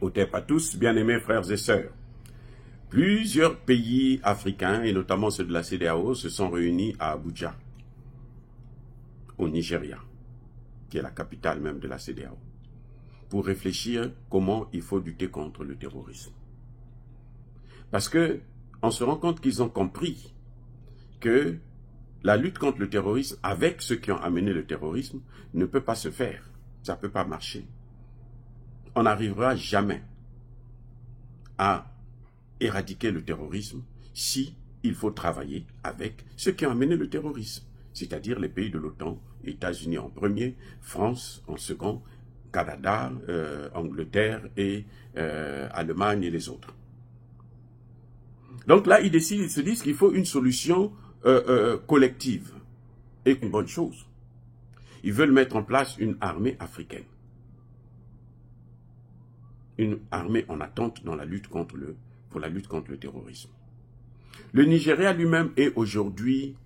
Otep à tous, bien-aimés frères et sœurs. Plusieurs pays africains, et notamment ceux de la CEDEAO, se sont réunis à Abuja, au Nigeria, qui est la capitale même de la CEDEAO, pour réfléchir comment il faut lutter contre le terrorisme. Parce que on se rend compte qu'ils ont compris que la lutte contre le terrorisme, avec ceux qui ont amené le terrorisme, ne peut pas se faire. Ça ne peut pas marcher. On n'arrivera jamais à éradiquer le terrorisme si il faut travailler avec ceux qui ont amené le terrorisme, c'est-à-dire les pays de l'OTAN, États-Unis en premier, France en second, Canada, Angleterre et Allemagne et les autres. Donc là, ils se disent qu'il faut une solution collective et une bonne chose. Ils veulent mettre en place une armée africaine. Une armée en attente dans la lutte pour la lutte contre le terrorisme. Le Nigeria lui-même est aujourd'hui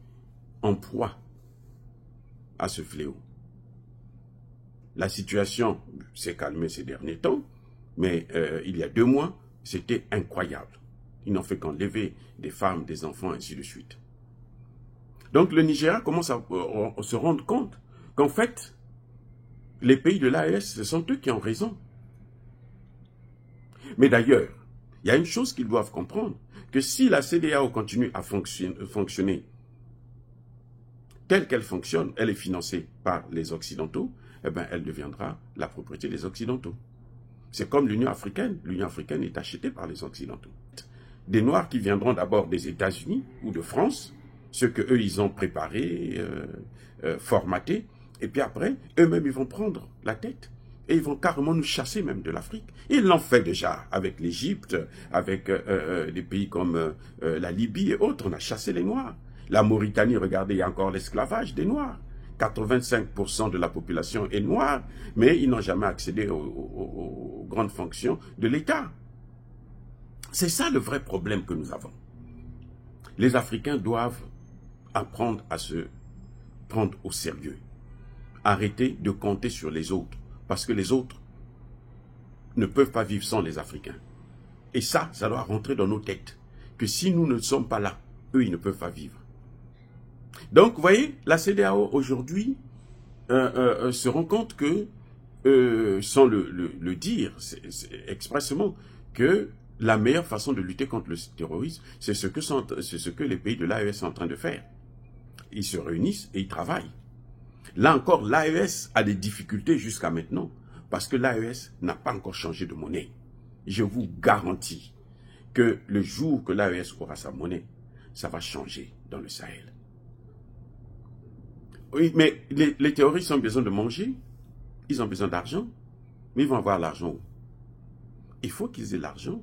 en proie à ce fléau. La situation s'est calmée ces derniers temps, mais il y a 2 mois, c'était incroyable. Ils n'ont fait qu'enlever des femmes, des enfants, ainsi de suite. Donc le Nigeria commence à se rendre compte qu'en fait, les pays de l'AES, ce sont eux qui ont raison. Mais d'ailleurs, il y a une chose qu'ils doivent comprendre, que si la CEDEAO continue à fonctionner telle qu'elle fonctionne, elle est financée par les Occidentaux, eh bien, elle deviendra la propriété des Occidentaux. C'est comme l'Union africaine. L'Union africaine est achetée par les Occidentaux. Des Noirs qui viendront d'abord des États-Unis ou de France, ceux qu'eux, ils ont préparés, formatés, et puis après, eux-mêmes, ils vont prendre la tête. Et ils vont carrément nous chasser même de l'Afrique. Ils l'ont fait déjà avec l'Égypte, avec des pays comme la Libye et autres. On a chassé les Noirs. La Mauritanie, regardez, il y a encore l'esclavage des Noirs. 85% de la population est noire, mais ils n'ont jamais accédé aux grandes fonctions de l'État. C'est ça le vrai problème que nous avons. Les Africains doivent apprendre à se prendre au sérieux. Arrêter de compter sur les autres. Parce que les autres ne peuvent pas vivre sans les Africains. Et ça doit rentrer dans nos têtes. Que si nous ne sommes pas là, eux, ils ne peuvent pas vivre. Donc, vous voyez, la CEDEAO aujourd'hui se rend compte que, sans le dire expressément, que la meilleure façon de lutter contre le terrorisme, c'est ce que les pays de l'AES sont en train de faire. Ils se réunissent et ils travaillent. Là encore, l'AES a des difficultés jusqu'à maintenant, parce que l'AES n'a pas encore changé de monnaie. Je vous garantis que le jour que l'AES aura sa monnaie, ça va changer dans le Sahel. Oui, mais les terroristes ont besoin de manger, ils ont besoin d'argent, mais ils vont avoir l'argent où? Il faut qu'ils aient l'argent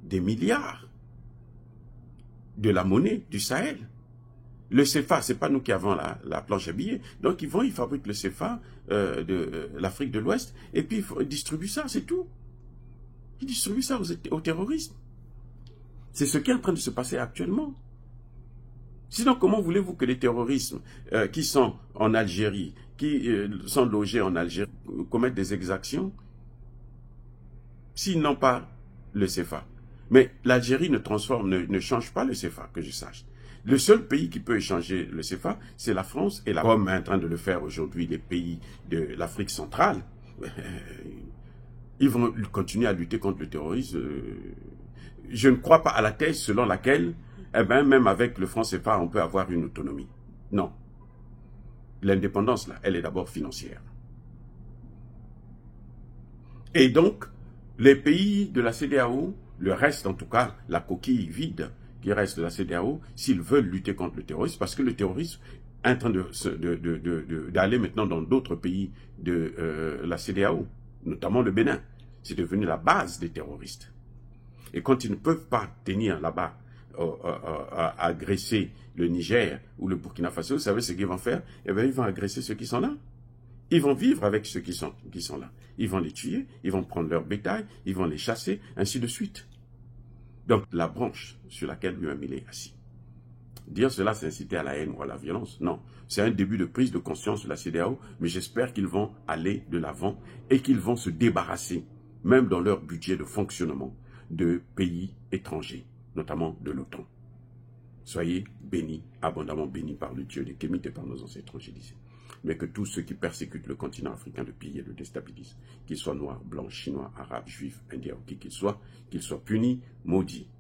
des milliards de la monnaie du Sahel. Le CFA, ce n'est pas nous qui avons la planche à billets. Donc, ils fabriquent le CFA de l'Afrique de l'Ouest et puis ils distribuent ça, c'est tout. Ils distribuent ça aux terroristes. C'est ce qui est en train de se passer actuellement. Sinon, comment voulez-vous que les terroristes qui sont en Algérie, qui sont logés en Algérie, commettent des exactions s'ils n'ont pas le CFA? Mais l'Algérie ne change pas le CFA, que je sache. Le seul pays qui peut échanger le CFA, c'est la France et comme est en train de le faire aujourd'hui les pays de l'Afrique centrale. Ils vont continuer à lutter contre le terrorisme. Je ne crois pas à la thèse selon laquelle, eh ben, même avec le franc CFA, on peut avoir une autonomie. Non. L'indépendance, là, elle est d'abord financière. Et donc, les pays de la CEDEAO, le reste en tout cas, la coquille vide qui reste de la CEDEAO, s'ils veulent lutter contre le terrorisme, parce que le terrorisme est en train d'aller maintenant dans d'autres pays de la CEDEAO, notamment le Bénin. C'est devenu la base des terroristes. Et quand ils ne peuvent pas tenir là-bas, agresser le Niger ou le Burkina Faso, vous savez ce qu'ils vont faire? Eh bien, ils vont agresser ceux qui sont là. Ils vont vivre avec ceux qui sont là. Ils vont les tuer, ils vont prendre leur bétail, ils vont les chasser, ainsi de suite. Donc, la branche sur laquelle lui-même il est assis. Dire cela, c'est inciter à la haine ou à la violence. Non, c'est un début de prise de conscience de la CEDEAO, mais j'espère qu'ils vont aller de l'avant et qu'ils vont se débarrasser même dans leur budget de fonctionnement de pays étrangers, notamment de l'OTAN. Soyez bénis, abondamment bénis par le Dieu des Kémites et par nos ancêtres angélisés. Mais que tous ceux qui persécutent le continent africain le pillent et le déstabilisent, qu'ils soient noirs, blancs, chinois, arabes, juifs, indiens ou qui qu'ils soient punis, maudits.